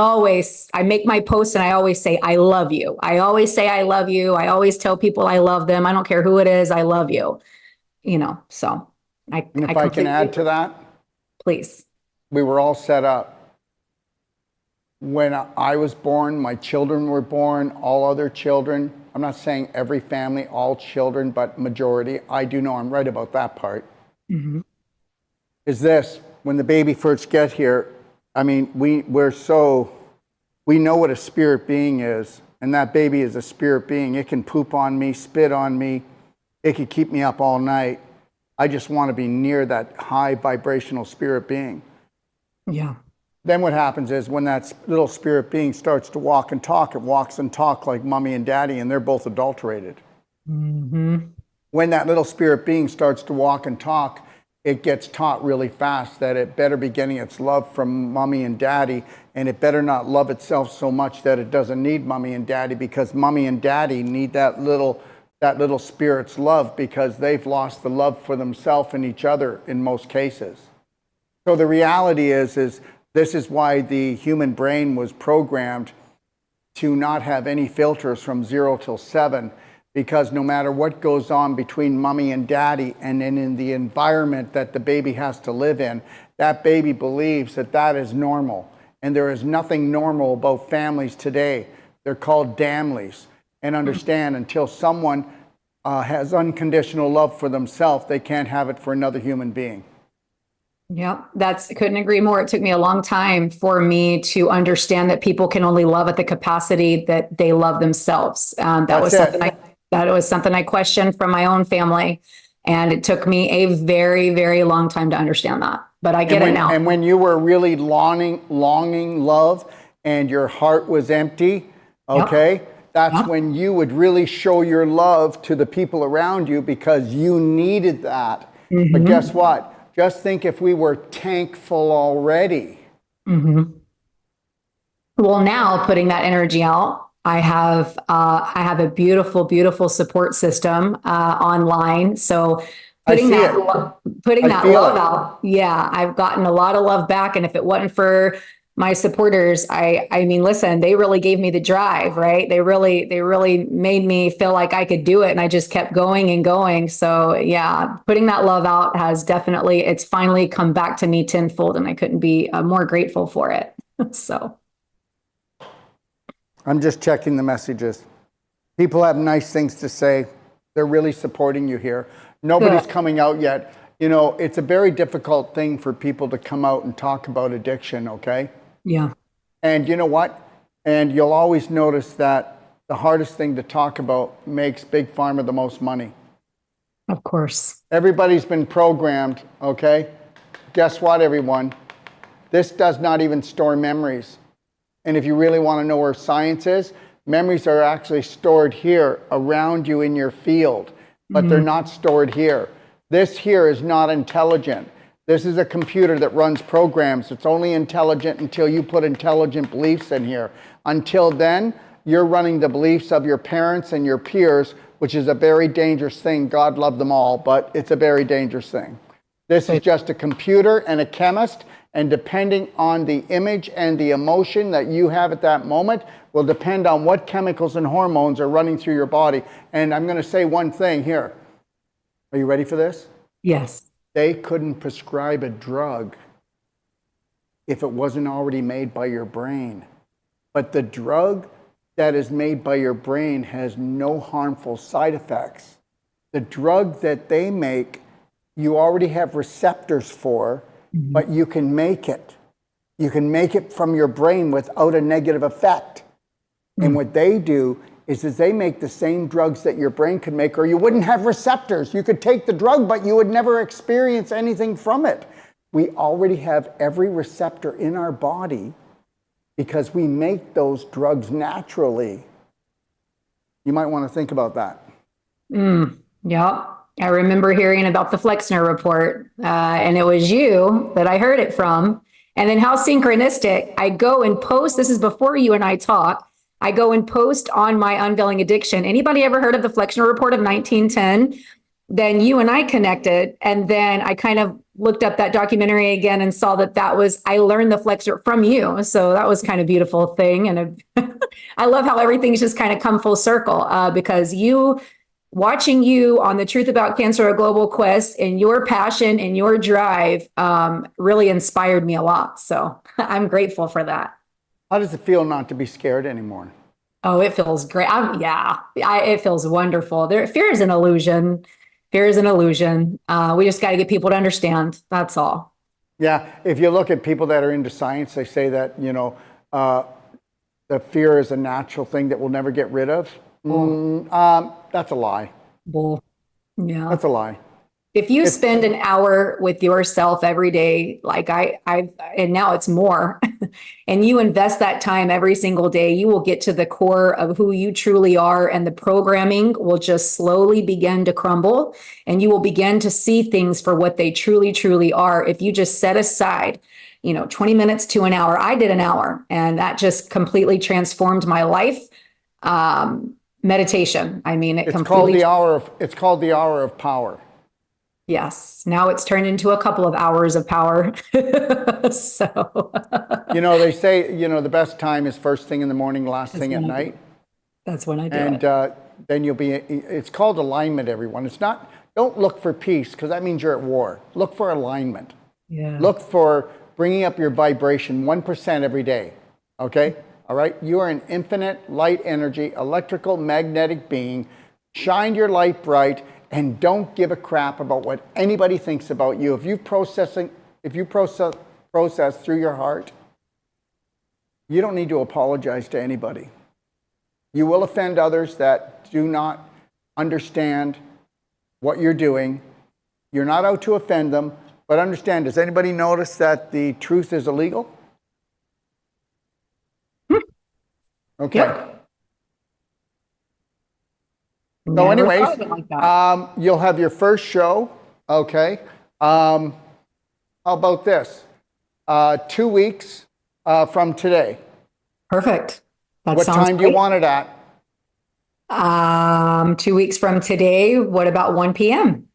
make my posts and I always say, I love you. I always say, I love you. I always tell people I love them. I don't care who it is. I love you, so And if I can add to that, please. we were all set up. When I was born, my children were born, all other children. I'm not saying every family, all children, but majority. I do know I'm right about that part. Is this, when the baby first gets here, I mean, we know what a spirit being is, and that baby is a spirit being. It can poop on me, spit on me. It can keep me up all night. I just want to be near that high vibrational spirit being. Yeah. Then what happens is when that little spirit being starts to walk and talk, it walks and talks like mommy and daddy, and they're both adulterated. When that little spirit being starts to walk and talk, it gets taught really fast that it better be getting its love from mommy and daddy, and it better not love itself so much that it doesn't need mommy and daddy, because mommy and daddy need that little spirit's love, because they've lost the love for themselves and each other in most cases. So the reality is this is why the human brain was programmed to not have any filters from 0 till 7, because no matter what goes on between mommy and daddy and then in the environment that the baby has to live in, that baby believes that is normal. And there is nothing normal about families today. They're called damlies. And understand, until someone has unconditional love for themselves, they can't have it for another human being. Yeah, couldn't agree more. It took me a long time for me to understand that people can only love at the capacity that they love themselves. That's it. That was something I questioned from my own family, and it took me a very, very long time to understand that. But I get it now. And when you were really longing love and your heart was empty, Yep. okay, that's Yep. when you would really show your love to the people around you because you needed that. But guess Mm-hmm. what? Just think if we were tank full already. Mm-hmm. Well, now putting that energy out, I have a beautiful, beautiful support system online. So I see it. putting I that feel love it. out, yeah, I've gotten a lot of love back. And if it wasn't for my supporters, I mean, listen, they really gave me the drive, right? They really made me feel like I could do it, and I just kept going and going. So yeah, putting that love out has definitely, it's finally come back to me tenfold, and I couldn't be more grateful for it. So. I'm just checking the messages. People have nice things to say. They're really supporting you here. Nobody's Good. coming out yet. You know, it's a very difficult thing for people to come out and talk about addiction, okay? Yeah, And you know what? And you'll always notice that the hardest thing to talk about makes Big Pharma the most money. of course. Everybody's been programmed, okay? Guess what, everyone? This does not even store memories. And if you really want to know where science is, memories are actually stored here around you in your field, but they're Mm, not stored here. This here is not intelligent. This is a computer that runs programs. It's only intelligent until you put intelligent beliefs in here. Until then, you're running the beliefs of your parents and your peers, which is a very dangerous thing. God love them all, but it's a very dangerous thing. This is good. just a computer and a chemist, and depending on the image and the emotion that you have at that moment will depend on what chemicals and hormones are running through your body. And I'm going to say one thing here. Are you ready for this? Yes. They couldn't prescribe a drug if it wasn't already made by your brain. But the drug that is made by your brain has no harmful side effects. The drug that they make, you already have receptors for, Mhm. but you can make it. You can make it from your brain without a negative effect. And Mm. what they do is they make the same drugs that your brain could make, or you wouldn't have receptors. You could take the drug, but you would never experience anything from it. We already have every receptor in our body because we make those drugs naturally. You might want to think about that. Yep. I remember hearing about the Flexner report, and it was you that I heard it from. And then how synchronistic. I go and post, this is before you and I talk. I go and post on my Unveiling Addiction. Anybody ever heard of the Flexner report of 1910? Then you and I connected. And then I kind of looked up that documentary again and saw that I learned the Flexner from you. So that was kind of a beautiful thing. And I love how everything's just kind of come full circle because watching you on the Truth About Cancer, A Global Quest, and your passion and your drive really inspired me a lot. So I'm grateful for that. How does it feel not to be scared anymore? Oh, it feels great. It feels wonderful. Fear is an illusion. Fear is an illusion. We just got to get people to understand. That's all. Yeah, if you look at people that are into science, they say that, uh, the fear is a natural thing that we'll never get rid of. Bull, That's a lie. bull. Yeah. That's a lie. If you It's spend an hour with yourself every day, like and now it's more, and you invest that time every single day, you will get to the core of who you truly are, and the programming will just slowly begin to crumble, and you will begin to see things for what they truly, truly are. If you just set aside, 20 minutes to an hour. I did an hour, and that just completely transformed my life. Meditation. I mean, it it's called completely. the hour of power. Yes. Now it's turned into a couple of hours of power. So They say, the best time is first thing in the morning, last that's thing at when I do night. it. That's when I do And it. then it's called alignment, everyone. It's not, don't look for peace because that means you're at war. Look for alignment. Yeah. Look for bringing up your vibration 1% every day. Okay? All right? You are an infinite light energy, electrical, magnetic being. Shine your light bright and don't give a crap about what anybody thinks about you. If you're if you process through your heart, you don't need to apologize to anybody. You will offend others that do not understand what you're doing. You're not out to offend them, but understand, does anybody notice that the truth is illegal? Okay. Yep. So Never anyways, thought of it like that. you'll have your first show, okay? How about this? 2 weeks from today. Perfect. That What sounds time do you great. want it at? 2 weeks from today, what about 1 p.m.?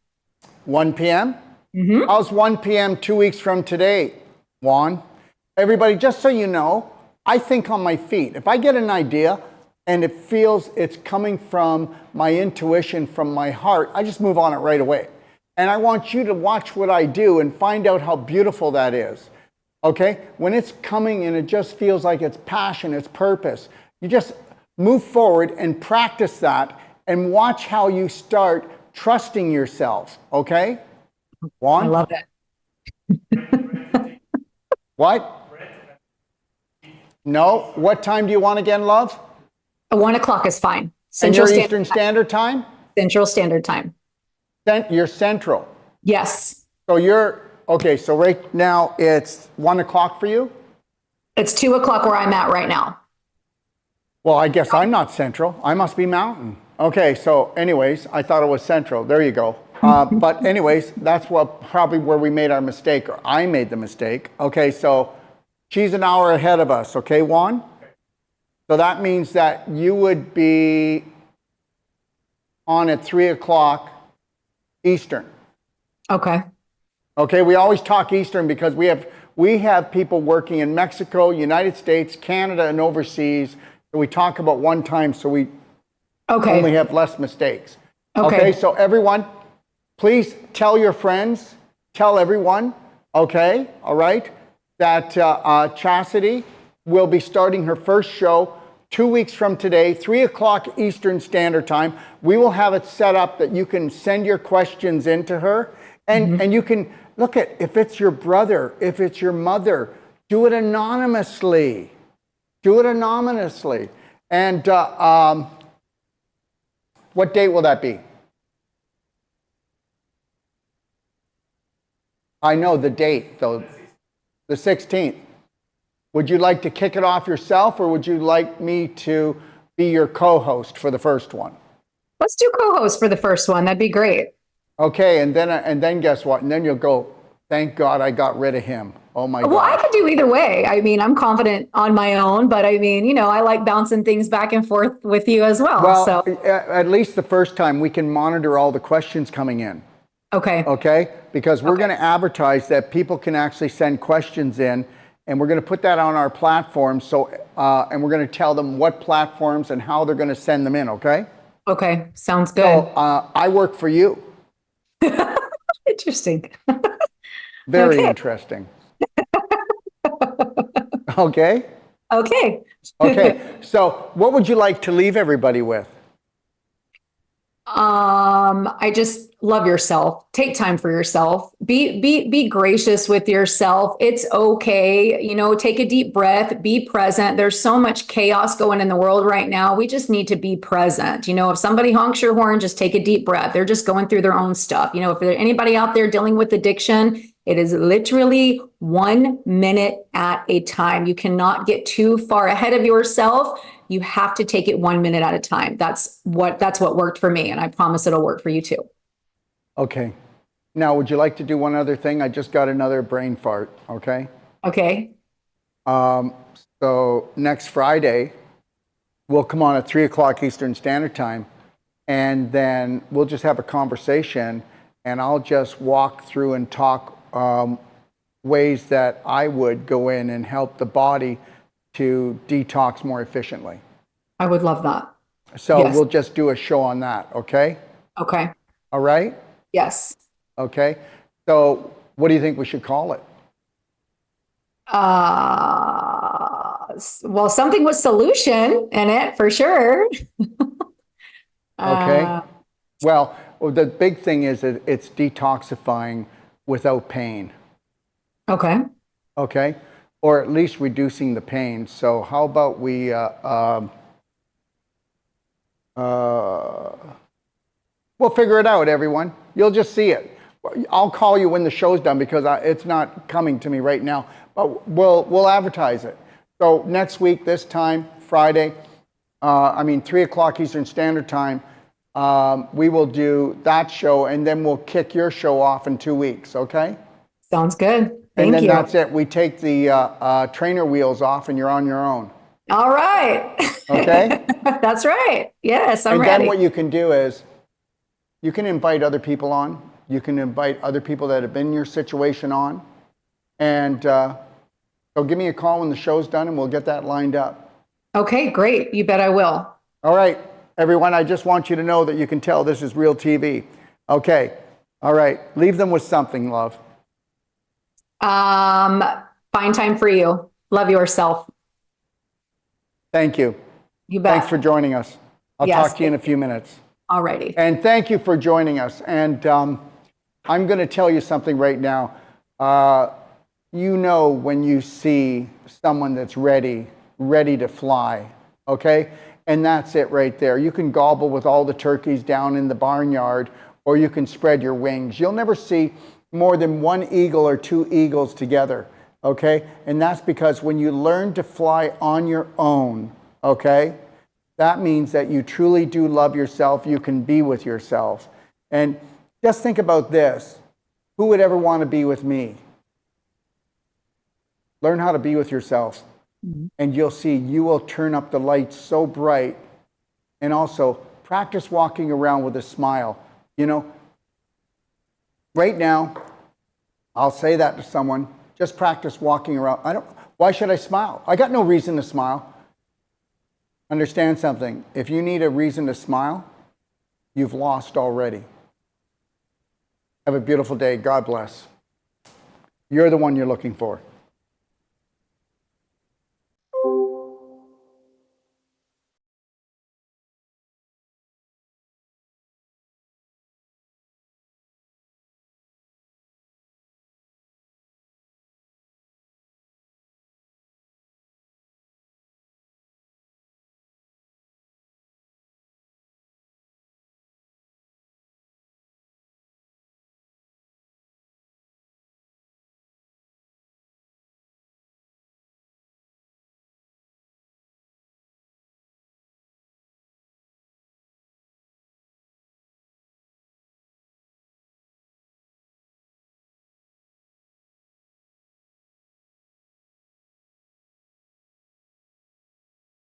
1 p.m.? Mm-hmm. How's 1 p.m. 2 weeks from today, Juan? Everybody, just so you know, I think on my feet. If I get an idea and it feels it's coming from my intuition, from my heart, I just move on it right away. And I want you to watch what I do and find out how beautiful that is. Okay? When it's coming and it just feels like it's passion, it's purpose, you just move forward and practice that and watch how you start trusting yourself. Okay? Juan? I love it. What? No. What time do you want again, love? 1 o'clock is fine. And Central you're Standard Eastern Standard Time? Central Standard Time. You're Central. Yes. So you're, okay, so right now it's 1 o'clock for you? It's 2 o'clock where I'm at right now. Well, I guess I'm not Central. I must be Mountain. Okay, so anyways, I thought it was Central. There you go. But anyways, that's probably where we made our mistake, or I made the mistake. Okay, so she's an hour ahead of us, okay, Juan? So that means that you would be on at 3 o'clock Eastern. Okay. Okay, we always talk Eastern because we have people working in Mexico, United States, Canada, and overseas. So we talk about one time so we only have less mistakes. Okay, so everyone, please tell your friends, tell everyone, okay, all right, that Chastity will be starting her first show 2 weeks from today, 3 o'clock Eastern Standard Time. We will have it set up that you can send your questions into her, and you can look at, if it's your brother, if it's your mother, do it anonymously. Do it anonymously. And what date will that be? I know the date, though. The 16th. Would you like to kick it off yourself, or would you like me to be your co-host for the first one? Let's do co-host for the first one. That'd be great. Okay, and then guess what? And then you'll go, thank God I got rid of him. Oh my God. Well, I could do either way. I mean, I'm confident on my own, but I mean, I like bouncing things back and forth with you as well. Well, So, at least the first time we can monitor all the questions coming in. Okay? Because we're going to advertise that people can actually send questions in, and we're going to put that on our platform. So, and we're going to tell them what platforms and how they're going to send them in. Okay? Okay. Sounds good. So, I work for you. Interesting. Very Okay. interesting. Okay? Okay. Okay. So, what would you like to leave everybody with? I just love yourself. Take time for yourself. Be gracious with yourself. It's okay. Take a deep breath, be present. There's so much chaos going in the world right now. We just need to be present. If somebody honks your horn, just take a deep breath. They're just going through their own stuff. If there's anybody out there dealing with addiction, it is literally 1 minute at a time. You cannot get too far ahead of yourself. You have to take it 1 minute at a time. That's what worked for me. And I promise it'll work for you too. Okay. Now, would you like to do one other thing? I just got another brain fart. Okay. Okay. So next Friday, we'll come on at 3 o'clock Eastern Standard Time, and then we'll just have a conversation, and I'll just walk through and talk ways that I would go in and help the body to detox more efficiently. I would love that. So Yes. we'll just do a show on that, okay? Okay. All right? Yes. Okay. So what do you think we should call it? Well, something with solution in it for sure. Okay. Well, the big thing is that it's detoxifying without pain. Okay. okay? Or at least reducing the pain. So how about we, we'll figure it out, everyone. You'll just see it. I'll call you when the show's done because it's not coming to me right now, but we'll advertise it. So next week, this time, Friday, 3 o'clock Eastern Standard Time, we will do that show, and then we'll kick your show off in 2 weeks, okay? Sounds good. And Thank then you. that's it. We take the trainer wheels off, and you're on your own, All right. okay? That's right. Yes, I'm And ready. then what you can do is you can invite other people on. You can invite other people that have been in your situation on. And so give me a call when the show's done, and we'll get that lined up. Okay, great. You bet I will. All right, everyone, I just want you to know that you can tell this is real TV. Okay, all right. Leave them with something, love. Find time for you. Love yourself. Thank you. You bet. Thanks for joining us. I'll Yes, talk to you in a few minutes. All righty. And thank you for joining us. And I'm going to tell you something right now. You know when you see someone that's ready to fly, okay? And that's it right there. You can gobble with all the turkeys down in the barnyard, or you can spread your wings. You'll never see more than one eagle or two eagles together, okay? And that's because when you learn to fly on your own, okay, that means that you truly do love yourself. You can be with yourself. And just think about this. Who would ever want to be with me? Learn how to be with yourself. And you'll see you will turn up the lights so bright. And also practice walking around with a smile. You know, right now, I'll say that to someone, just practice walking around. Why should I smile? I got no reason to smile. Understand something. If you need a reason to smile, you've lost already. Have a beautiful day. God bless. You're the one you're looking for.